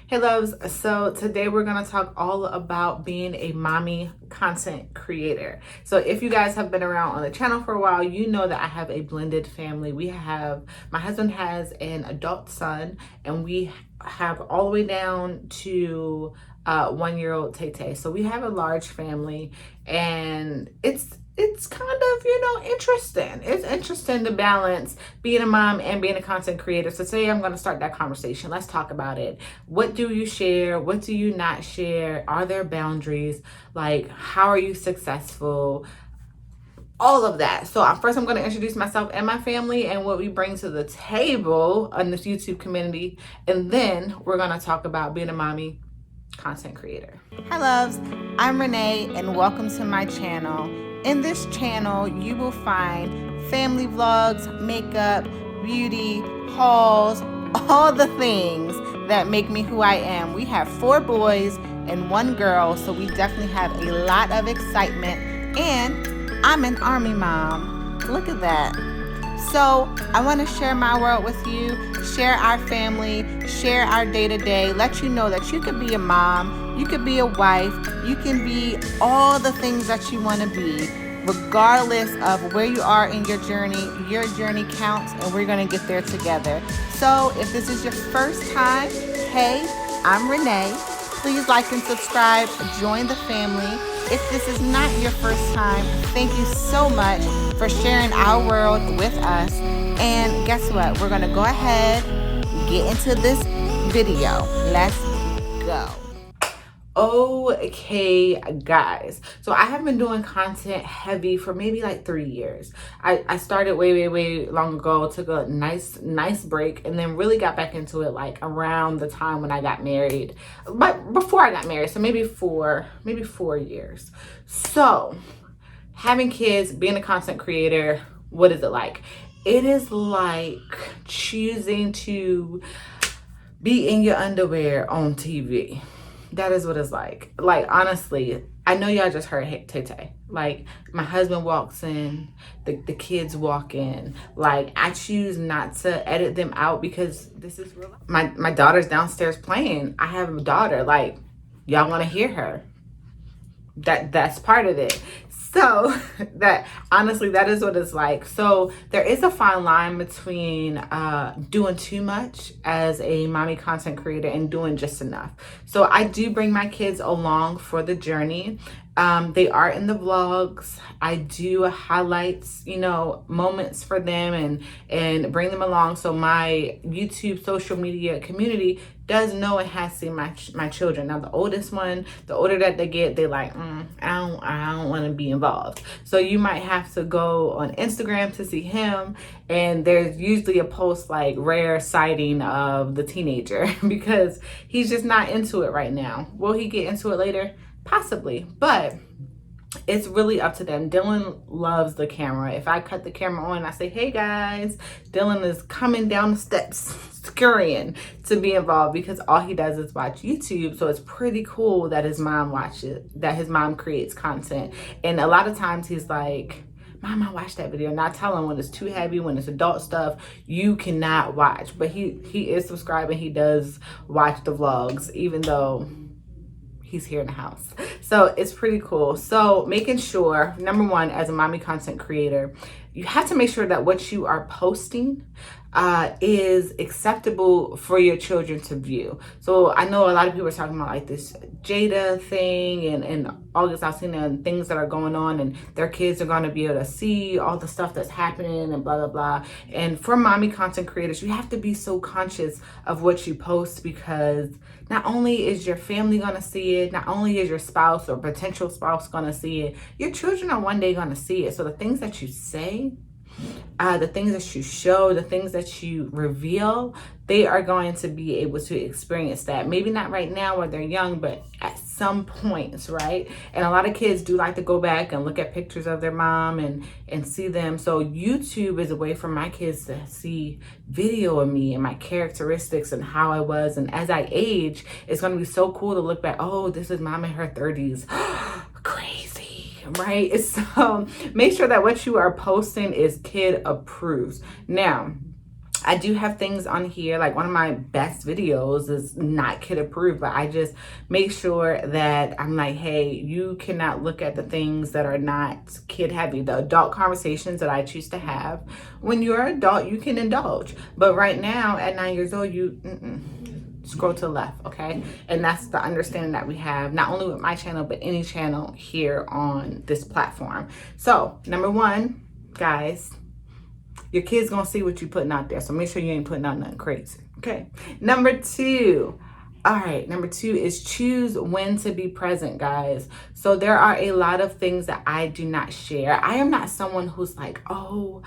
Hey loves, so today we're going to talk all about being a mommy content creator. So if you guys have been around on the channel for a while, you know that I have a blended family. My husband has an adult son, and we have all the way down to 1-year-old Tay Tay. So we have a large family, and it's kind of, interesting. It's interesting to balance being a mom and being a content creator. So today I'm going to start that conversation. Let's talk about it. What do you share? What do you not share? Are there boundaries? Like, how are you successful? All of that. So first I'm going to introduce myself and my family and what we bring to the table on this YouTube community. And then we're going to talk about being a mommy content creator. Hi loves, I'm Renee and welcome to my channel. In this channel, you will find family vlogs, makeup, beauty, hauls, all the things that make me who I am. We have 4 boys and 1 girl, so we definitely have a lot of excitement. And I'm an army mom. Look at that. So I want to share my world with you, share our family, share our day-to-day, let you know that you could be a mom, you could be a wife, you can be all the things that you want to be, regardless of where you are in your journey counts, and we're going to get there together. So if this is your first time, hey, I'm Renee. Please like and subscribe, join the family. If this is not your first time, thank you so much for sharing our world with us. And guess what? We're going to go ahead and get into this video. Let's go. Okay, guys. So I have been doing content heavy for maybe like 3 years. I started way long ago, took a nice break, and then really got back into it like around the time when I got married. But before I got married, so maybe 4 years. So having kids, being a content creator, what is it like? It is like choosing to be in your underwear on TV. That is what it's like. Like, honestly, I know y'all just heard Tay Tay. Like, my husband walks in, the kids walk in. Like, I choose not to edit them out because this is real. My daughter's downstairs playing. I have a daughter. Like, y'all want to hear her. That's part of it. So that honestly, that is what it's like. So there is a fine line between doing too much as a mommy content creator and doing just enough. So I do bring my kids along for the journey. They are in the vlogs. I do highlights, moments for them and bring them along. So my YouTube social media community does know and has seen my children. Now the oldest one, the older that they get, they like, I don't want to be involved. So you might have to go on Instagram to see him, and there's usually a post like rare sighting of the teenager because he's just not into it right now. Will he get into it later? Possibly, but it's really up to them. Dylan loves the camera. If I cut the camera on and I say, hey guys, Dylan is coming down the steps scurrying to be involved because all he does is watch YouTube. So it's pretty cool that his mom creates content. And a lot of times he's like, Mom, I watched that video. Not telling when it's too heavy, when it's adult stuff, you cannot watch. But he is subscribing. He does watch the vlogs, even though he's here in the house. So it's pretty cool. So making sure, number one, as a mommy content creator, you have to make sure that what you are posting is acceptable for your children to view. So I know a lot of people are talking about like this Jada thing and August Alsina and things that are going on, and their kids are going to be able to see all the stuff that's happening and blah, blah, blah. And for mommy content creators, you have to be so conscious of what you post because not only is your family going to see it, not only is your spouse or potential spouse going to see it, your children are one day going to see it. So the things that you say, the things that you show, the things that you reveal, they are going to be able to experience that. Maybe not right now when they're young, but at some points, right? And a lot of kids do like to go back and look at pictures of their mom and see them. So YouTube is a way for my kids to see video of me and my characteristics and how I was. And as I age, it's going to be so cool to look back. Oh, this is mom in her 30s. Crazy, right? So make sure that what you are posting is kid approved. Now, I do have things on here, like one of my best videos is not kid approved, but I just make sure that I'm like, hey, you cannot look at the things that are not kid heavy. The adult conversations that I choose to have, when you're an adult, you can indulge. But right now, at 9 years old, you scroll to the left, okay? And that's the understanding that we have, not only with my channel, but any channel here on this platform. So, number one, guys, your kids gonna see what you're putting out there, so make sure you ain't putting out nothing crazy, okay? Number two, all right, number two is choose when to be present, guys. So there are a lot of things that I do not share. I am not someone who's like, oh,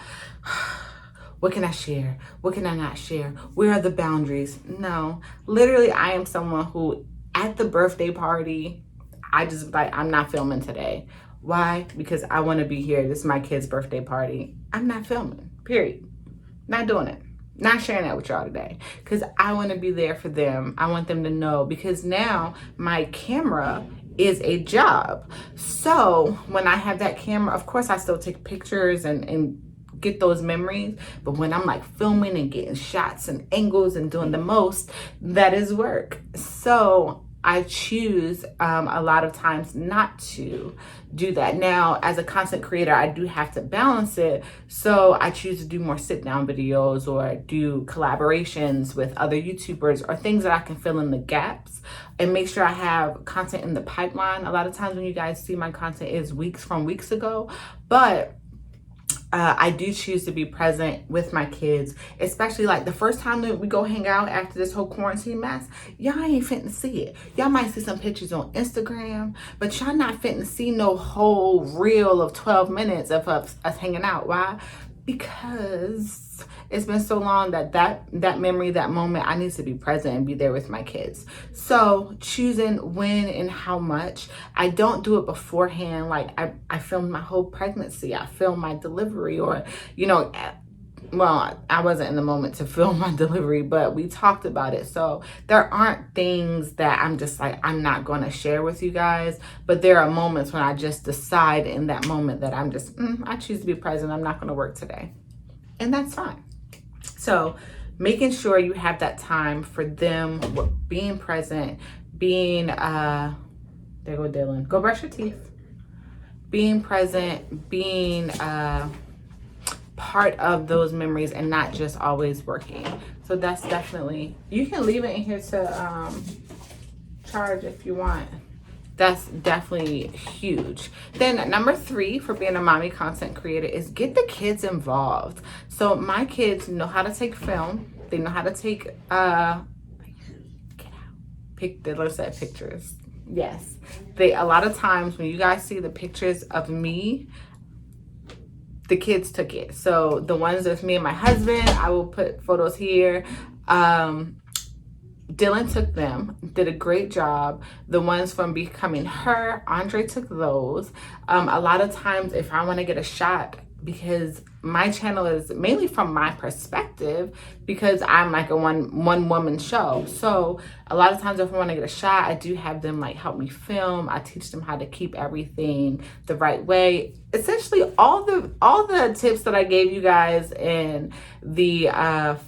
what can I share? What can I not share? Where are the boundaries? No, literally, I am someone who at the birthday party, I just like, I'm not filming today. Why? Because I want to be here. This is my kid's birthday party. I'm not filming, period. Not doing it. Not sharing that with y'all today because I want to be there for them. I want them to know, because now my camera is a job. So when I have that camera, of course I still take pictures and get those memories, but when I'm like filming and getting shots and angles and doing the most, that is work. So I choose a lot of times not to do that. Now, as a content creator, I do have to balance it. So I choose to do more sit down videos or do collaborations with other YouTubers or things that I can fill in the gaps and make sure I have content in the pipeline. A lot of times when you guys see my content is from weeks ago, but I do choose to be present with my kids, especially like the first time that we go hang out after this whole quarantine mess. Y'all ain't fitting to see it. Y'all might see some pictures on Instagram, but y'all not fitting to see no whole reel of 12 minutes of us hanging out. Why? Because it's been so long that memory, that moment, I need to be present and be there with my kids. So choosing when and how much. I don't do it beforehand. Like I filmed my whole pregnancy. I filmed my delivery, or, you know, well, I wasn't in the moment to film my delivery, but we talked about it. So there aren't things that I'm just like, I'm not going to share with you guys, but there are moments when I just decide in that moment that I'm just, I choose to be present. I'm not going to work today. And that's fine. So making sure you have that time for them, being present, being, there go Dylan, go brush your teeth, being present, being part of those memories and not just always working. So that's definitely, you can leave it in here to charge if you want. That's definitely huge. Then number three for being a mommy content creator is get the kids involved. So my kids know how to take film. They know how to take, let's say pictures. Yes. A lot of times when you guys see the pictures of me, the kids took it. So the ones with me and my husband, I will put photos here. Dylan took them, did a great job. The ones from Becoming Her, Andre took those. A lot of times if I want to get a shot, because my channel is mainly from my perspective, because I'm like a one woman show. So a lot of times if I want to get a shot, I do have them like help me film. I teach them how to keep everything the right way. Essentially all the tips that I gave you guys in the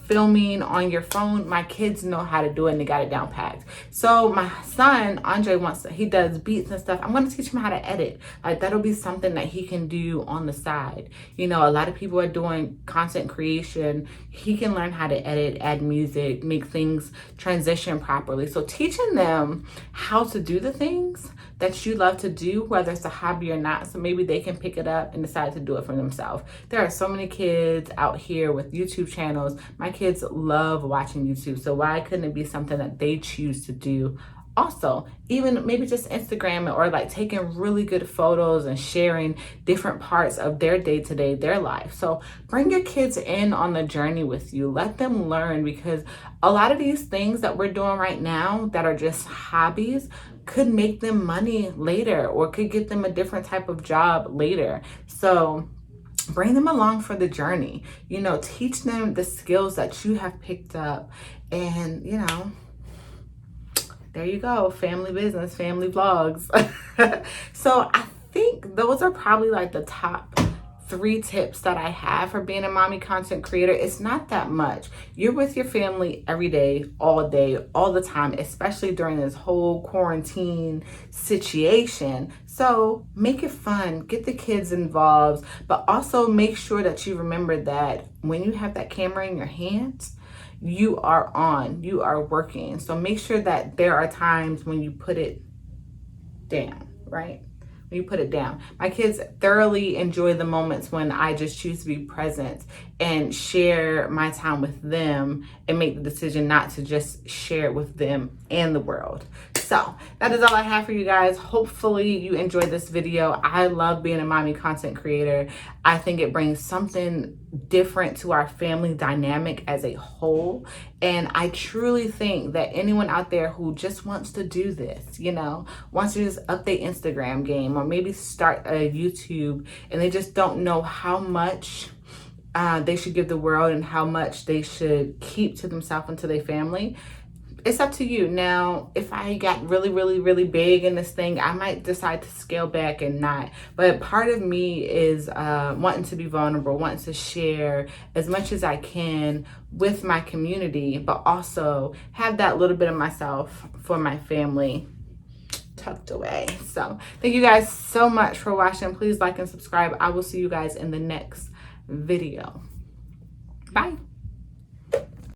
filming on your phone, my kids know how to do it and they got it down packed. So my son, Andre, he does beats and stuff. I'm going to teach him how to edit. Like that'll be something that he can do on the side. You know, a lot of people are doing content creation. He can learn how to edit, add music, make things transition properly. So teaching them how to do the things that you love to do, whether it's a hobby or not, so maybe they can pick it up and decide to do it for themselves. There are so many kids out here with YouTube channels. My kids love watching YouTube, so why couldn't it be something that they choose to do also? Even maybe just Instagram, or like taking really good photos and sharing different parts of their day-to-day, their life. So bring your kids in on the journey with you. Let them learn, because a lot of these things that we're doing right now that are just hobbies could make them money later, or could get them a different type of job later. So bring them along for the journey. You know, teach them the skills that you have picked up, and you know, there you go, family business, family vlogs. So I think those are probably like the top 3 tips that I have for being a mommy content creator. It's not that much. You're with your family every day, all the time, especially during this whole quarantine situation. So make it fun, get the kids involved, but also make sure that you remember that when you have that camera in your hands, you are on, you are working. So make sure that there are times when you put it down, right? When you put it down. My kids thoroughly enjoy the moments when I just choose to be present and share my time with them and make the decision not to just share it with them and the world. So that is all I have for you guys. Hopefully you enjoyed this video. I love being a mommy content creator. I think it brings something different to our family dynamic as a whole. And I truly think that anyone out there who just wants to do this, you know, wants to just up their Instagram game or maybe start a YouTube and they just don't know how much they should give the world and how much they should keep to themselves and to their family, it's up to you. Now, if I got really big in this thing, I might decide to scale back and not. But part of me is wanting to be vulnerable, wanting to share as much as I can with my community, but also have that little bit of myself for my family tucked away. So thank you guys so much for watching. Please like and subscribe. I will see you guys in the next video. Bye.